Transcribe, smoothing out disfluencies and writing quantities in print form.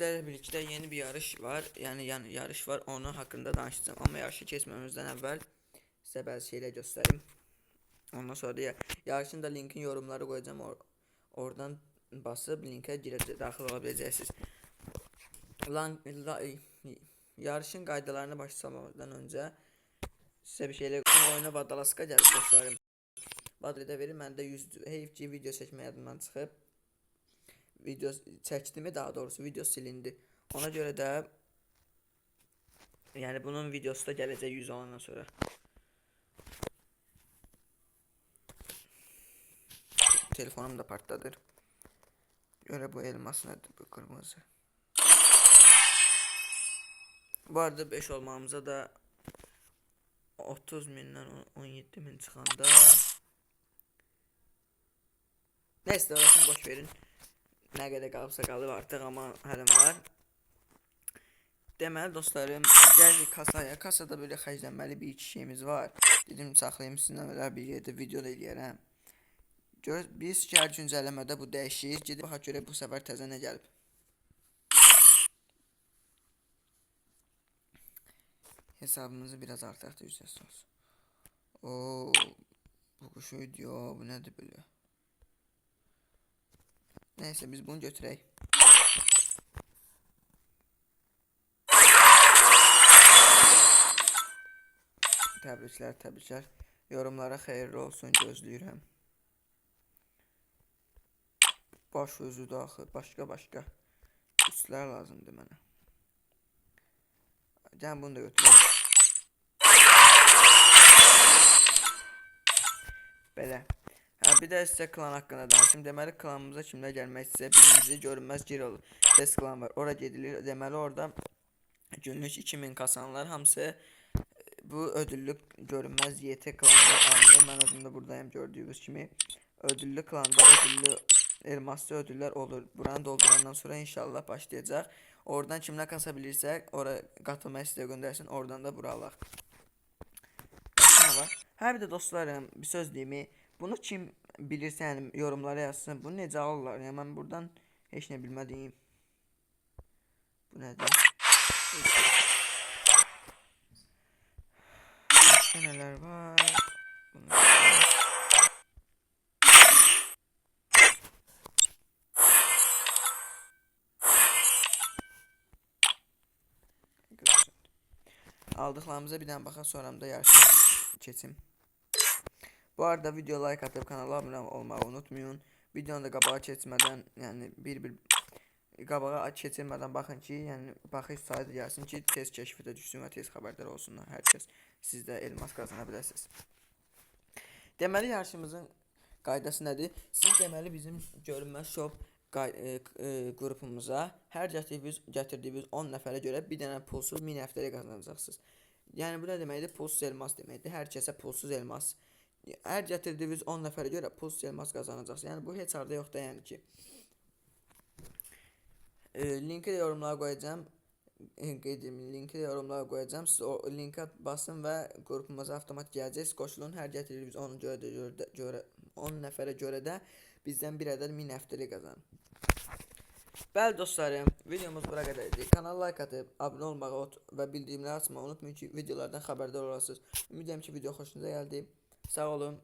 sizlerle birlikte yeni bir yarış var. Yani yarış var. Onun hakkında danışacağım. Ama yarışı kesmemizden evvel size bazı şeyler göstereyim. Ondan sonra da yarışın da linkin yorumları koyacağım. Oradan basıp linke daxil olabileceksiniz. Yarışın qaydalarına başlamamızdan önce size bir şeyler oyuna Vadalaska gəlib dostlarım. Vadalada verir. Mən də 100 heyf ki video çəkmə yadımdan çıxıb. Video çəkdimi, daha doğrusu video silindi. Ona göre de yani bunun videosu da gələcək 100 olandan sonra. Telefonum da partladır. Göre bu elmas nedir, bu kırmızı. Bu arada 5 olmamıza da 30 bindən 17 bin çıxanda neyse orasını boş verin. Nə qədər qalıbsa qalıb artıq, amma həlim var. Deməli dostlarım, gəldik kasaya. Kasada böyle xərclənməli bir iki şeyimiz var. Dedim saxlayayım sizinlə bir yerdə video da eləyərəm. Biz ki hər güncəlləmədə bu dəyişir. Gedib baxaq görək bu səfər təzə nə gəlib. Hesabımızı biraz artıq da ücretsiz. Oo, bu kuşuydu ya, bu nədir böyle? Neyse biz bunu götürək. Təbriklər. Yorumlara xeyirli olsun gözləyirəm. Baş özü daxil, başqa üstlər lazımdır mənə. Gəlin bunu da götürək. Belə. Bir də sizə klan haqqında danışım. Deməli klanımıza kimlər gəlmək istəyir? Birinci görünməz gir olur. Test klan var. Ora gedilir. Deməli orada günlük 2000 kasanlar hamısı bu ödüllü görünməz YT klanda alınır. Mən özüm də buradayım gördüyünüz kimi. Ödüllü klanda ödüllü elmaslı ödüller olur. Buranı doldurandan sonra inşallah başlayacaq. Oradan kimlə kasa bilirsək, oraya qatılma isteği göndərsin. Oradan da bura alaq. Hər bir də dostlarım, bir söz deyimi. Bunu kim bilirsə yəni yorumlara yazsın. Bunu necə alırlar? Yəni mən buradan heç nə bilmədiyim. Bu nədir? Başka neler var? Aldıklarımıza bir tane bakın, sonra da yarışa keçim. Bu arada video like atıp kanala abone olmayı unutmayın. Videonu da qabağa keçmədən, yəni bir qabağa keçirmədən baxın ki, yəni baxış sayıda gəlsin ki, tez kəşfətə düşsün və tez xəbərdar olsunlar hər kəs. Siz də elmas qazana bilirsiniz. Deməli yarışımızın qaydası nədir? Siz deməli bizim görünməz shop qrupumuza hər gətirdiyiniz 10 nəfərə görə bir dənə pulsuz mini həftəlik qazanacaqsınız. Yəni bu nə deməkdir? Pulsuz elmas deməkdir. Hər kəsə pulsuz elmas. Hər gətirdiyiniz 10 nəfərə görə pulsuz elmas qazanacaqsınız. Yəni bu heç harda yoxdur yəni ki. Linki de yorumlara koyacağım. Linki de yorumlara koyacağım. Siz o linke basın ve grubumuza avtomat gələcək. Qoşulun, hər gətiririz 10 nəfərə görə də bizdən bir ədəd 1000 həftəlik qazanın. Bəli dostlarım, videomuz bura qədərdir. Kanala like atıp abone olmağı və bildirimləri açmağı unutmayın ki, videolardan xəbərdar olasınız. Ümid edirəm ki, video xoşunuza gəldi. Sağ olun.